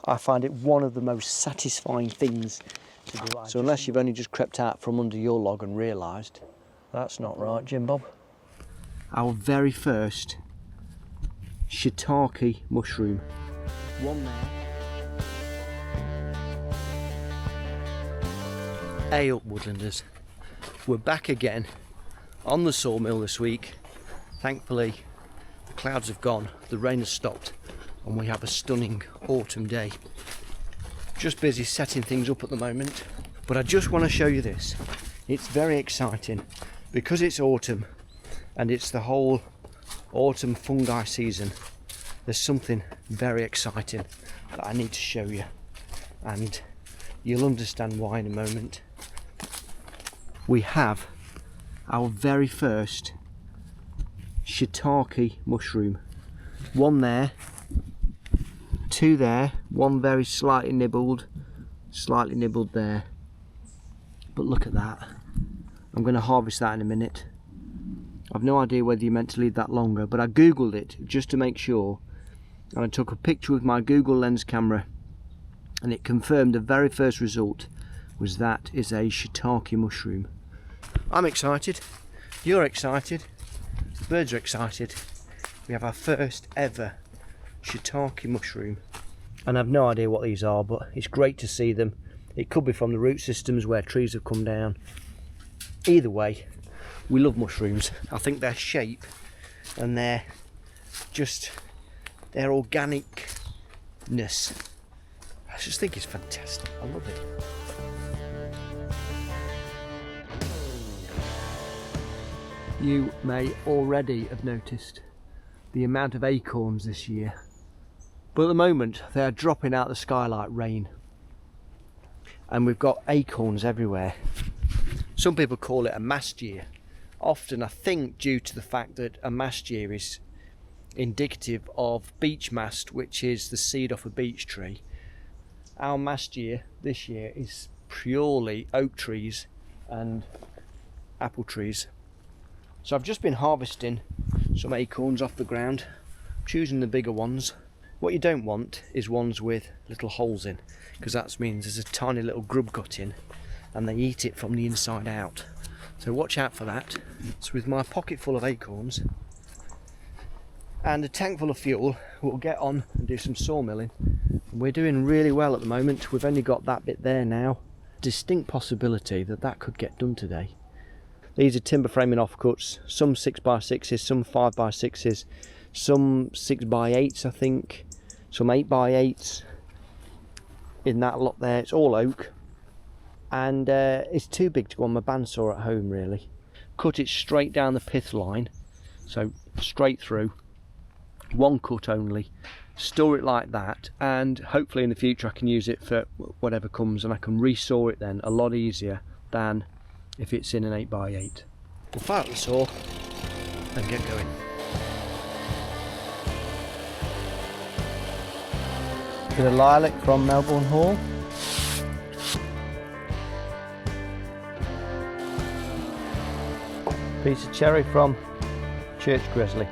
I find it one of the most satisfying things to do. So unless you've only just crept out from under your log and realised, that's not right, Jim Bob. Our very first shiitake mushroom. One there. Ayup Woodlanders. We're back again on the sawmill this week. Thankfully, the clouds have gone, the rain has stopped, and we have a stunning autumn day. Just busy setting things up at the moment, but I just want to show you this. It's very exciting because it's autumn and it's the whole autumn fungi season. There's something very exciting that I need to show you, and you'll understand why in a moment. We have our very first shiitake mushroom. One there, two there, one very slightly nibbled there. But look at that. I'm going to harvest that in a minute. I've no idea whether you're meant to leave that longer, but I googled it just to make sure, and I took a picture with my Google Lens camera, and it confirmed the very first result was that is a shiitake mushroom. I'm excited, you're excited, the birds are excited. We have our first ever shiitake mushroom, and I've no idea what these are, but it's great to see them. It could be from the root systems where trees have come down. Either way, we love mushrooms. I think their shape and their organicness, I just think it's fantastic. I love it. You may already have noticed the amount of acorns this year, but at the moment they are dropping out the sky like rain, and we've got acorns everywhere. Some people call it a mast year, often I think due to the fact that a mast year is indicative of beech mast, which is the seed off a beech tree. Our mast year this year is purely oak trees and apple trees. So I've just been harvesting some acorns off the ground, choosing the bigger ones. What you don't want is ones with little holes in, because that means there's a tiny little grub cut in and they eat it from the inside out. So watch out for that. So with my pocket full of acorns and a tank full of fuel, we'll get on and do some sawmilling. And we're doing really well at the moment. We've only got that bit there now. Distinct possibility that that could get done today. These are timber framing offcuts, some 6x6s, some 5x6s, some 6x8s I think, some 8x8s in that lot there. It's all oak, and it's too big to go on my bandsaw at home really. Cut it straight down the pith line, so straight through, one cut only, store it like that, and hopefully in the future I can use it for whatever comes, and I can resaw it then a lot easier than if it's in an 8x8. We'll fire up the saw and get going. Bit of lilac from Melbourne Hall. Piece of cherry from Church Gresley.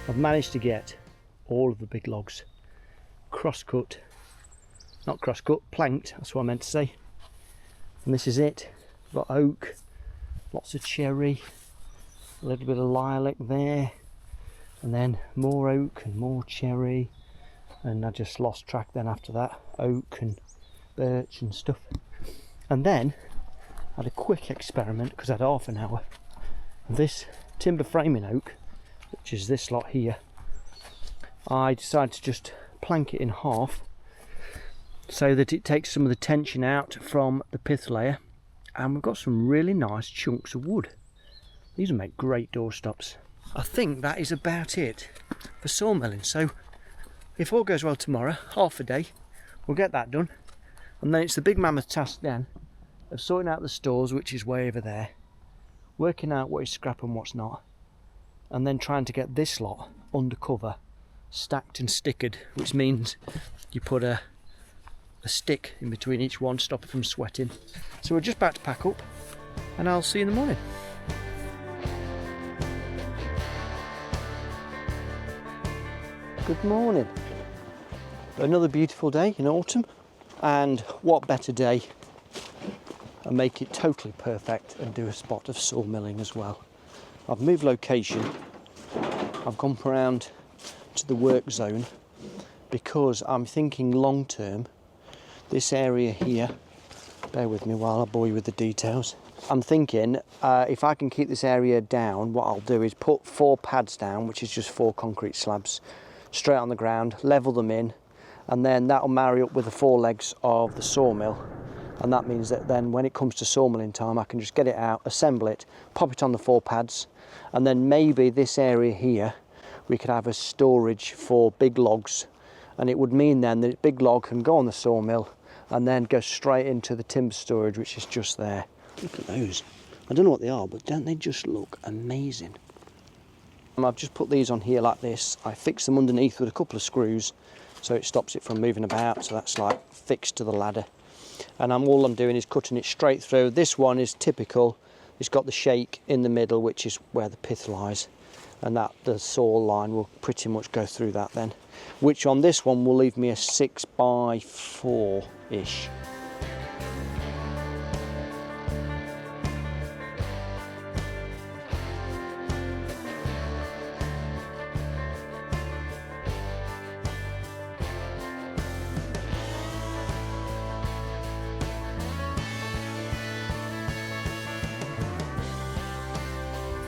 I've managed to get all of the big logs cross-cut, not cross-cut, planked, that's what I meant to say. And this is it. I've got oak, lots of cherry, a little bit of lilac there, and then more oak and more cherry, and I just lost track then after that, oak and birch and stuff. And then I had a quick experiment because I had half an hour. This timber framing oak, which is this lot here, I decided to just plank it in half so that it takes some of the tension out from the pith layer, and we've got some really nice chunks of wood. These will make great doorstops. I think that is about it for sawmilling. So if all goes well tomorrow, half a day, we'll get that done, And then it's the big mammoth task then of sorting out the stores, which is way over there, working out what is scrap and what's not, and then trying to get this lot under cover, stacked and stickered, which means you put a stick in between each one, stop it from sweating. So we're just about to pack up, and I'll see you in the morning. Good morning. Another beautiful day in autumn, and what better day and make it totally perfect and do a spot of sawmilling as well. I've moved location. I've gone around to the work zone because I'm thinking long term, this area here, bear with me while I bore you with the details. I'm thinking if I can keep this area down, what I'll do is put 4 pads down, which is just 4 concrete slabs, straight on the ground, level them in, and then that'll marry up with the 4 legs of the sawmill. And that means that then when it comes to sawmilling time, I can just get it out, assemble it, pop it on the 4 pads, and then maybe this area here, we could have a storage for big logs. And it would mean then that big log can go on the sawmill and then go straight into the timber storage, which is just there. Look at those. I don't know what they are, but don't they just look amazing? And I've just put these on here like this. I fix them underneath with a couple of screws so it stops it from moving about. So that's like fixed to the ladder. And all I'm doing is cutting it straight through. This one is typical. It's got the shake in the middle, which is where the pith lies, and that the saw line will pretty much go through that then, which on this one will leave me a 6x4 ish.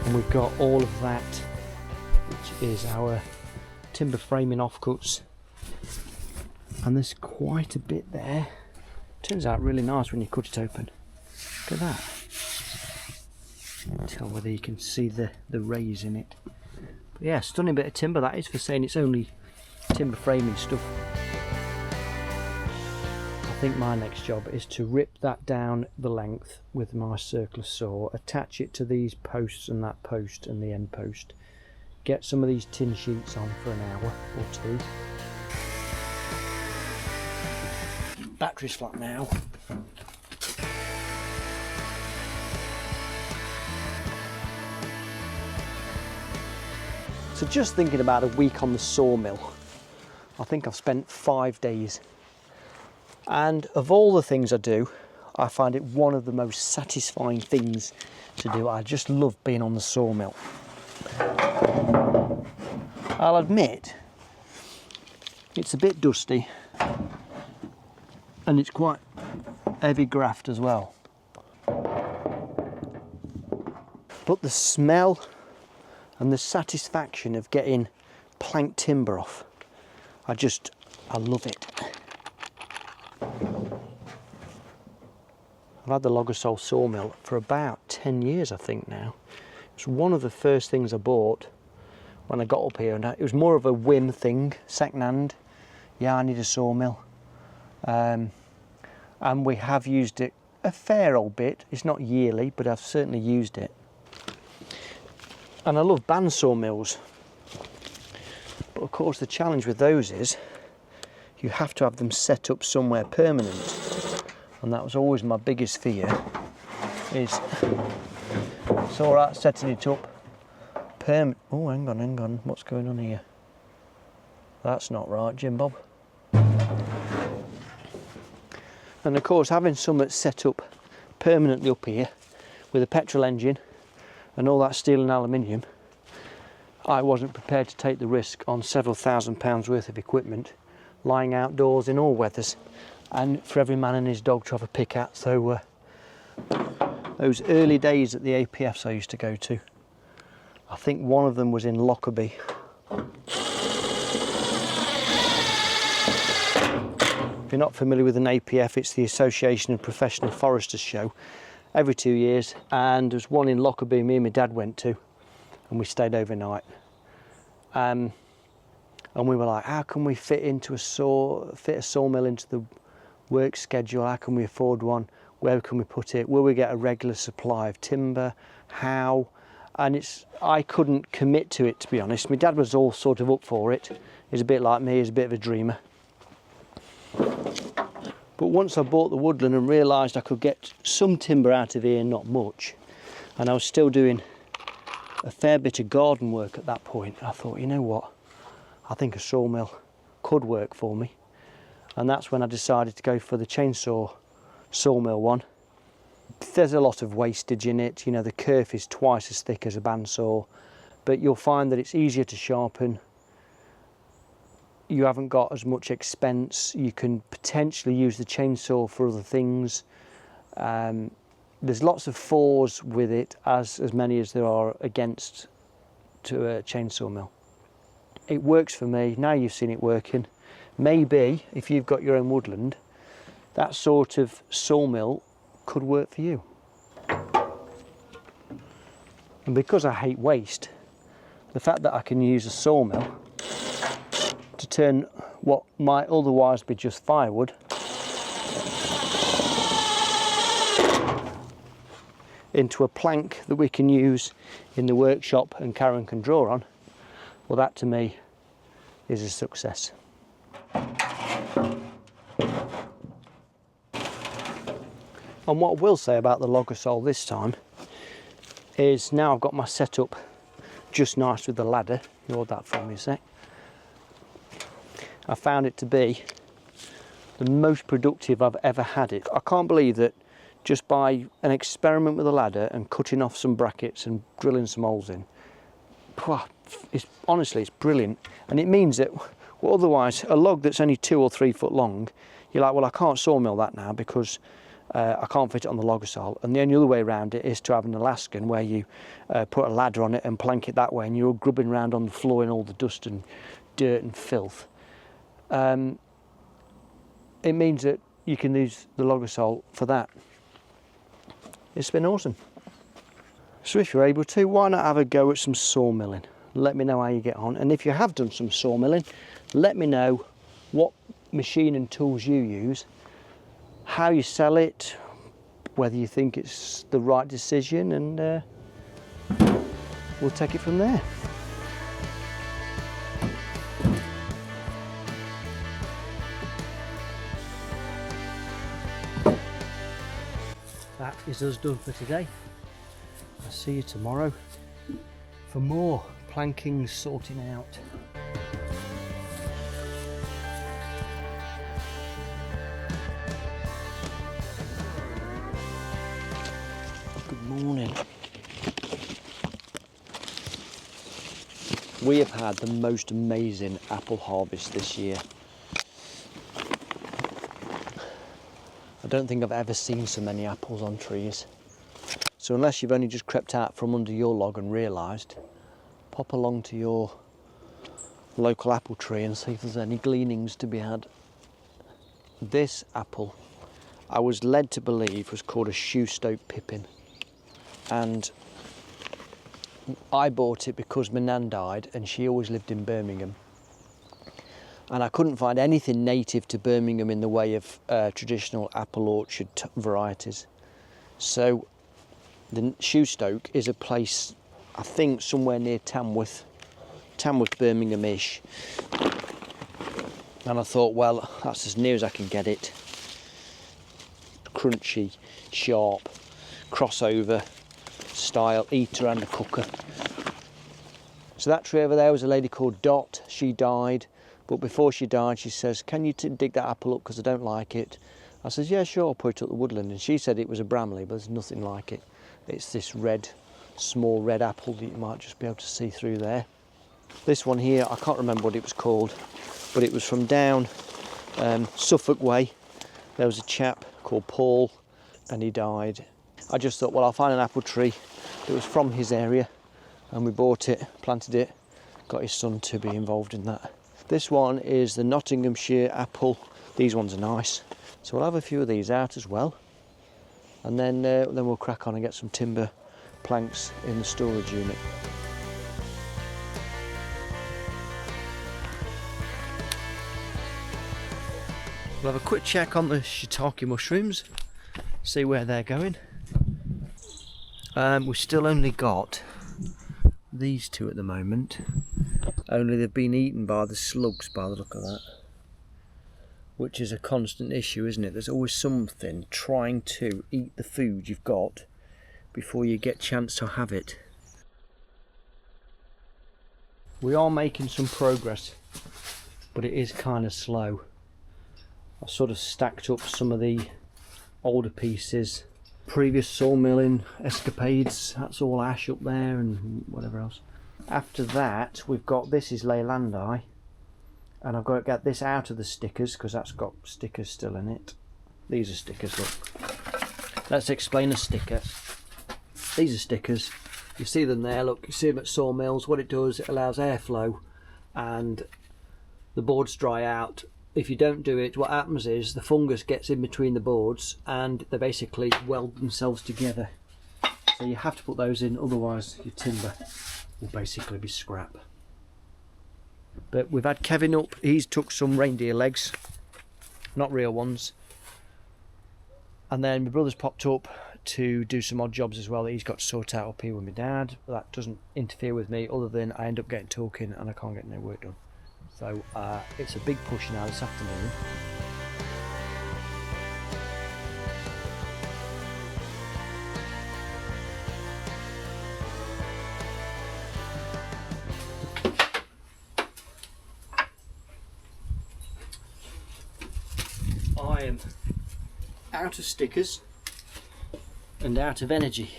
And we've got all of that, which is our timber framing offcuts, and there's quite a bit there. Turns out really nice when you cut it open. Look at that. Can't tell whether you can see the rays in it. But yeah, stunning bit of timber that is, for saying it's only timber framing stuff. I think my next job is to rip that down the length with my circular saw, attach it to these posts and that post and the end post, get some of these tin sheets on for an hour or 2. Battery's flat now. So just thinking about a week on the sawmill, I think I've spent 5 days. And of all the things I do, I find it one of the most satisfying things to do. I just love being on the sawmill. I'll admit, it's a bit dusty and it's quite heavy graft as well. But the smell and the satisfaction of getting planked timber off, I love it. I've had the Logosol sawmill for about 10 years, I think now. It's one of the first things I bought when I got up here, and it was more of a whim thing, second hand. Yeah, I need a sawmill. And we have used it a fair old bit. It's not yearly, but I've certainly used it. And I love band sawmills. But of course the challenge with those is you have to have them set up somewhere permanent. And that was always my biggest fear, is it's all right setting it up permanent. Oh, hang on, what's going on here? That's not right, Jim Bob. And of course, having something set up permanently up here with a petrol engine and all that steel and aluminium, I wasn't prepared to take the risk on several £1,000s worth of equipment lying outdoors in all weathers, and for every man and his dog to have a pick at. So those early days at the APFs I used to go to, I think one of them was in Lockerbie. If you're not familiar with an APF, it's the Association of Professional Foresters show, every 2 years, and there's one in Lockerbie me and my dad went to, and we stayed overnight. And we were like, how can we fit a sawmill into the work schedule, how can we afford one, where can we put it, will we get a regular supply of timber, how, and I couldn't commit to it, to be honest. My dad was all sort of up for it. He's a bit like me, he's a bit of a dreamer. But once I bought the woodland and realised I could get some timber out of here, not much, and I was still doing a fair bit of garden work at that point, I thought, you know what, I think a sawmill could work for me. And that's when I decided to go for the chainsaw sawmill one. There's a lot of wastage in it, you know, the kerf is twice as thick as a bandsaw, but you'll find that it's easier to sharpen. You haven't got as much expense. You can potentially use the chainsaw for other things. There's lots of fors with it, as many as there are against to a chainsaw mill. It works for me. Now you've seen it working. Maybe if you've got your own woodland, that sort of sawmill could work for you. And because I hate waste, the fact that I can use a sawmill to turn what might otherwise be just firewood into a plank that we can use in the workshop and Karen can draw on, well, that to me is a success. And what I will say about the Logosol this time is now I've got my setup just nice with the ladder. You hold that for me a sec. I found it to be the most productive I've ever had it. I can't believe that just by an experiment with a ladder and cutting off some brackets and drilling some holes in, honestly, it's brilliant. And it means that, well, otherwise a log that's only 2 or 3 foot long, you're like, well, I can't sawmill that now because I can't fit it on the Logosol. And the only other way around it is to have an Alaskan where you put a ladder on it and plank it that way, and you're grubbing around on the floor in all the dust and dirt and filth. It means that you can use the Logosol for that. It's been awesome. So if you're able to, why not have a go at some sawmilling? Let me know how you get on. And if you have done some sawmilling, let me know what machine and tools you use, how you sell it, whether you think it's the right decision, and we'll take it from there. That is us done for today. I'll see you tomorrow for more planking sorting out. Good morning. We have had the most amazing apple harvest this year. I don't think I've ever seen so many apples on trees. So unless you've only just crept out from under your log and realised, pop along to your local apple tree and see if there's any gleanings to be had. This apple, I was led to believe, was called a shoestoke pippin. And I bought it because my nan died and she always lived in Birmingham. And I couldn't find anything native to Birmingham in the way of traditional apple orchard varieties. So the Shoestoke is a place, I think, somewhere near Tamworth, Birmingham-ish. And I thought, well, that's as near as I can get it. Crunchy, sharp, crossover style, eater and a cooker. So that tree over there was a lady called Dot. She died. But before she died, she says, can you dig that apple up because I don't like it? I says, yeah, sure, I'll put it up the woodland. And she said it was a Bramley, but there's nothing like it. It's this red, small red apple that you might just be able to see through there. This one here, I can't remember what it was called, but it was from down Suffolk way. There was a chap called Paul and he died. I just thought, well, I'll find an apple tree that was from his area, and we bought it, planted it, got his son to be involved in that. This one is the Nottinghamshire apple. These ones are nice. So we'll have a few of these out as well. And then we'll crack on and get some timber planks in the storage unit. We'll have a quick check on the shiitake mushrooms, see where they're going. We've still only got these two at the moment, only they've been eaten by the slugs by the look of that, which is a constant issue, isn't it? There's always something trying to eat the food you've got before you get a chance to have it. We are making some progress, but it is kind of slow. I've sort of stacked up some of the older pieces, previous sawmilling escapades, that's all ash up there and whatever else. After that we've got, this is Leylandi, and I've got to get this out of the stickers because that's got stickers still in it. These are stickers, look. Let's explain a sticker. These are stickers, you see them there, look, you see them at sawmills. What it does, it allows airflow and the boards dry out. If you don't do it, what happens is the fungus gets in between the boards and they basically weld themselves together. So you have to put those in, otherwise your timber will basically be scrap. But we've had Kevin up, he's took some reindeer legs, not real ones. And then my brother's popped up to do some odd jobs as well that he's got to sort out up here with my dad. That doesn't interfere with me, other than I end up getting talking and I can't get no work done. So it's a big push now this afternoon. I am out of stickers and out of energy.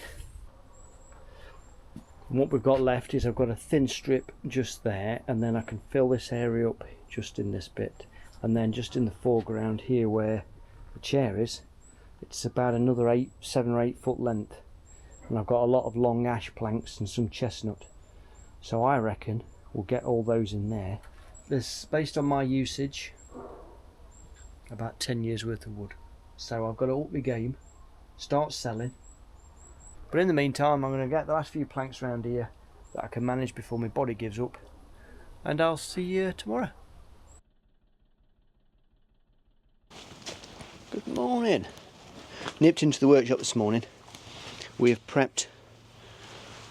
And what we've got left is I've got a thin strip just there, and then I can fill this area up just in this bit, and then just in the foreground here where the chair is, it's about another 7 or 8 foot length, and I've got a lot of long ash planks and some chestnut, so I reckon we'll get all those in there. This, based on my usage, about 10 years worth of wood, so I've got to up my game, start selling. But in the meantime, I'm going to get the last few planks around here that I can manage before my body gives up. And I'll see you tomorrow. Good morning. Nipped into the workshop this morning. We have prepped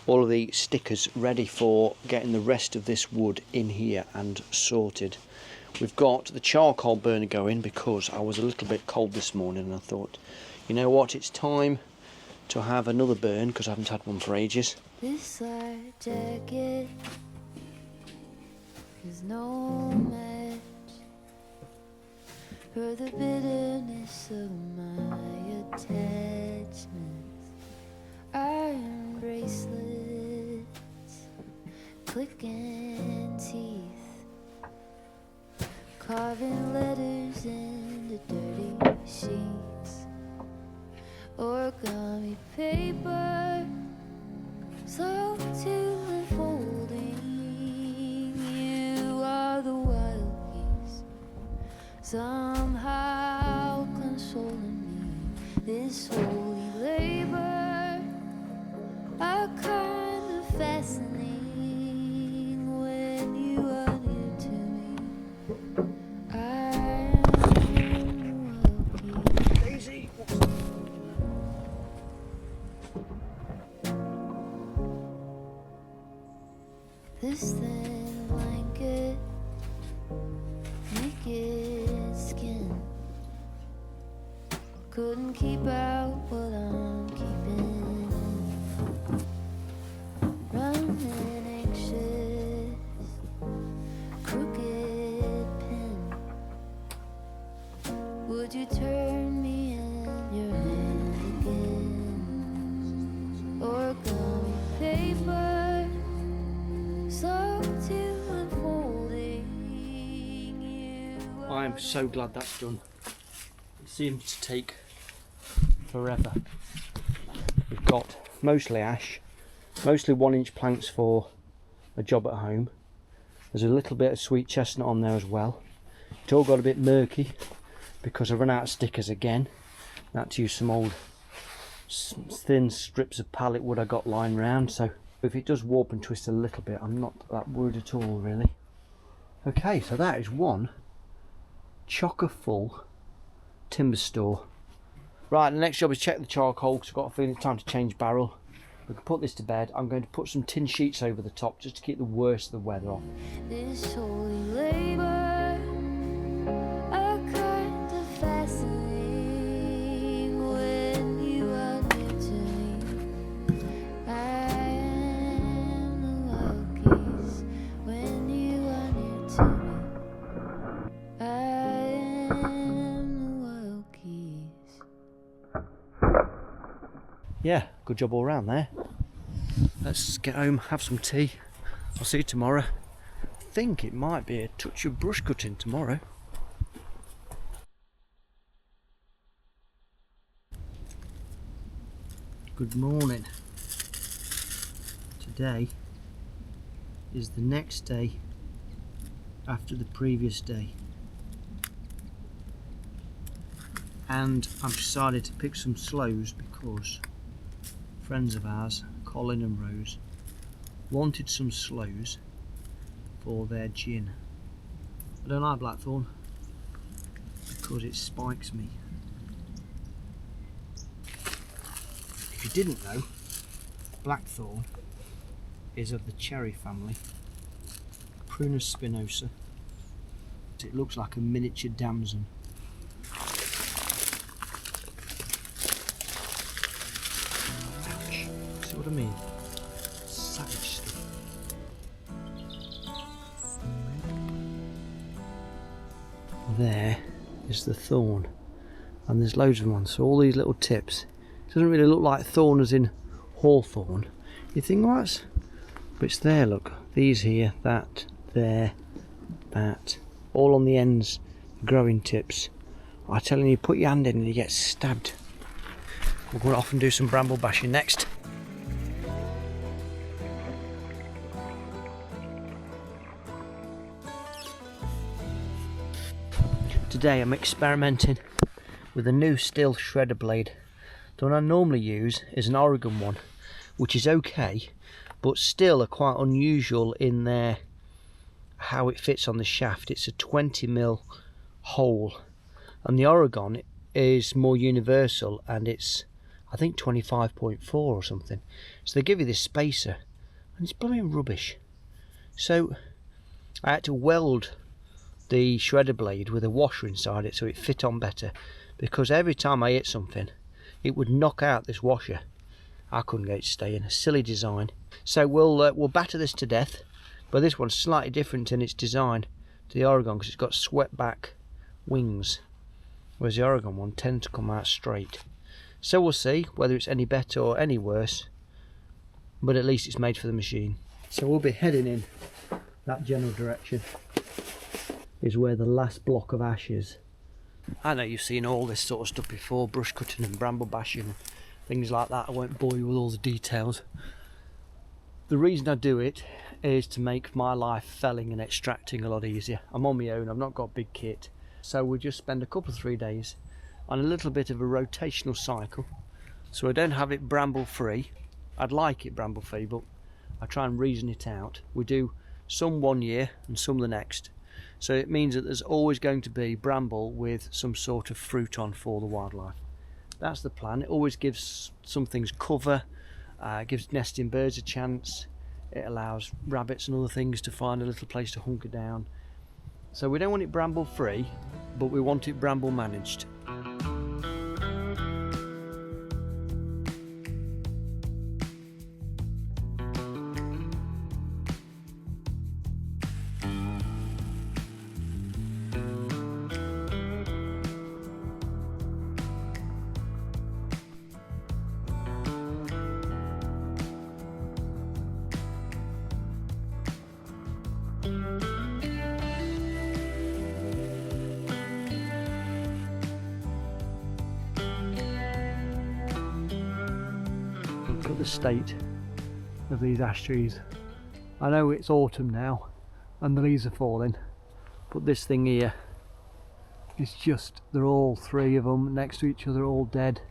all of the stickers ready for getting the rest of this wood in here and sorted. We've got the charcoal burner going because I was a little bit cold this morning and I thought, you know what, it's time to have another burn because I haven't had one for ages. This light jacket is no match for the bitterness of my attachments. Iron bracelets, clicking teeth, carving letters into dirty sheets. Origami paper, slow to unfolding. You are the wild geese, somehow consoling me. This holy labor, a kind of fascinating when you are near to me. I am the wild geese. Daisy! This thin blanket, naked skin, couldn't keep out what I'm keeping. Running anxious, crooked pin. Would you turn me in your hand again? Origami paper, I'm so glad that's done. It seems to take forever. We've got mostly ash, mostly 1-inch planks for a job at home. There's a little bit of sweet chestnut on there as well. It all got a bit murky because I've run out of stickers again. I had to use some old thin strips of pallet wood I got lying around, so if it does warp and twist a little bit, I'm not that worried at all really. Okay, so that is one chocker full timber store. Right, the next job is check the charcoal because I've got a feeling it's time to change barrel. We can put this to bed. I'm going to put some tin sheets over the top just to keep the worst of the weather off. This holy labor, a kind of fascinating when you are near to me. I am the wild geese when you are near to me. I am the wild geese. Yeah, good job all round there. Let's get home, have some tea. I'll see you tomorrow. I think it might be a touch of brush cutting tomorrow. Good morning. Today is the next day after the previous day. And I've decided to pick some sloes because friends of ours, Colin and Rose, wanted some sloes for their gin. I don't like blackthorn because it spikes me. If you didn't know, blackthorn is of the cherry family, Prunus spinosa. It looks like a miniature damson. See what I mean? Savage stuff. There is the thorn, and there's loads of them on. So all these little tips. It doesn't really look like thorn as in hawthorn. You think, well, that's, but it's there. Look, these here, that, there, that, all on the ends, growing tips. I'm telling you, put your hand in and you get stabbed. We're going to off and do some bramble bashing next. Today I'm experimenting with a new steel shredder blade. The one I normally use is an Oregon one, which is okay, but still are quite unusual in their how it fits on the shaft. It's a 20mm hole, and the Oregon is more universal, and it's I think 25.4 or something. So they give you this spacer, and it's blooming rubbish. So I had to weld the shredder blade with a washer inside it so it fit on better, because every time I hit something it would knock out this washer. I couldn't get it to stay in. A silly design. So we'll batter this to death, but this one's slightly different in its design to the Oregon because it's got swept back wings, whereas the Oregon one tends to come out straight. So we'll see whether it's any better or any worse, but at least it's made for the machine. So we'll be heading in that general direction. Is where the last block of ash is. I know you've seen all this sort of stuff before, brush cutting and bramble bashing and things like that. I won't bore you with all the details. The reason I do it is to make my life felling and extracting a lot easier. I'm on my own, I've not got a big kit, so we'll just spend a couple of 3 days on a little bit of a rotational cycle, so I don't have it bramble free. I'd like it bramble free, but I try and reason it out. We do some 1 year and some the next. So it means that there's always going to be bramble with some sort of fruit on for the wildlife. That's the plan. It always gives some things cover, gives nesting birds a chance, it allows rabbits and other things to find a little place to hunker down. So we don't want it bramble free, but we want it bramble managed. Look at the state of these ash trees. I know it's autumn now and the leaves are falling, but this thing here is just, they're all three of them next to each other, all dead.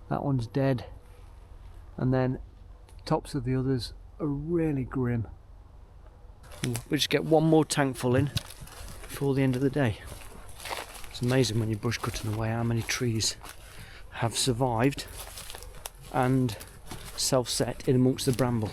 That one's dead, and then tops of the others are really grim. We'll just get one more tank full in before the end of the day. It's amazing when you're brush cutting away how many trees have survived and self-set in amongst the bramble.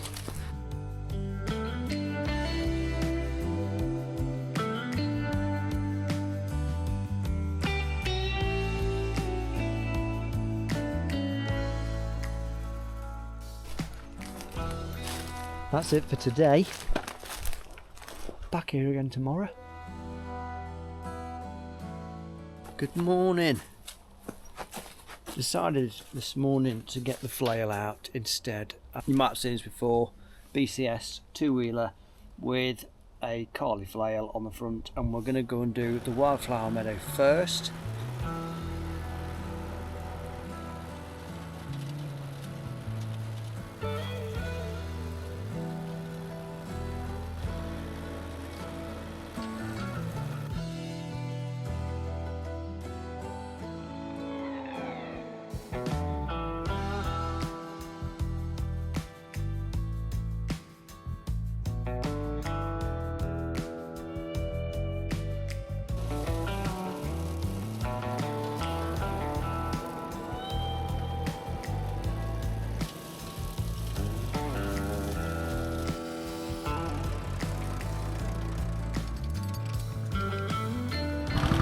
That's it for today. Back here again tomorrow. Good morning. Decided this morning to get the flail out instead. You might have seen this before. BCS 2-wheeler with a Carly flail on the front, and we're going to go and do the wildflower meadow first.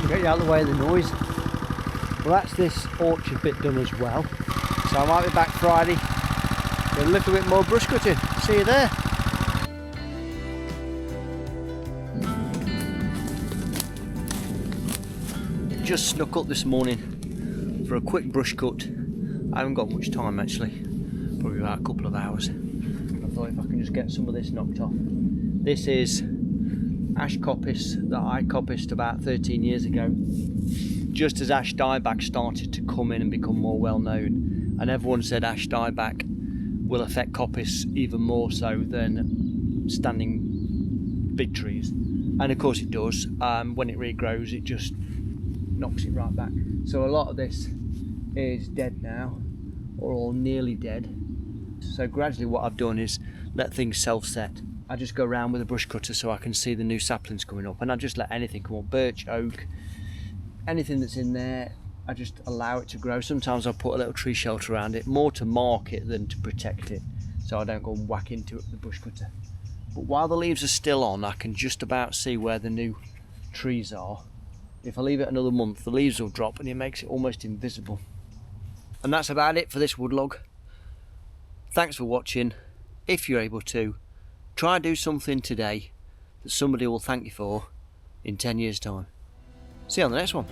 Get you out of the way of the noise. Well, that's this orchard bit done as well. So I might be back Friday with a little bit more brush cutting. See you there. Just snuck up this morning for a quick brush cut. I haven't got much time actually, probably about a couple of hours. I thought if I can just get some of this knocked off. This is ash coppice that I coppiced about 13 years ago, just as ash dieback started to come in and become more well known, and everyone said ash dieback will affect coppice even more so than standing big trees, and of course it does. When it regrows it just knocks it right back. So a lot of this is dead now, or all nearly dead. So gradually what I've done is let things self-set. I just go around with a brush cutter so I can see the new saplings coming up, and I just let anything come up, birch, oak, anything that's in there, I just allow it to grow. Sometimes I'll put a little tree shelter around it, more to mark it than to protect it, so I don't go and whack into it with the brush cutter. But while the leaves are still on, I can just about see where the new trees are. If I leave it another month, the leaves will drop and it makes it almost invisible. And that's about it for this woodlog. Thanks for watching. If you're able to, try and do something today that somebody will thank you for in 10 years' time. See you on the next one.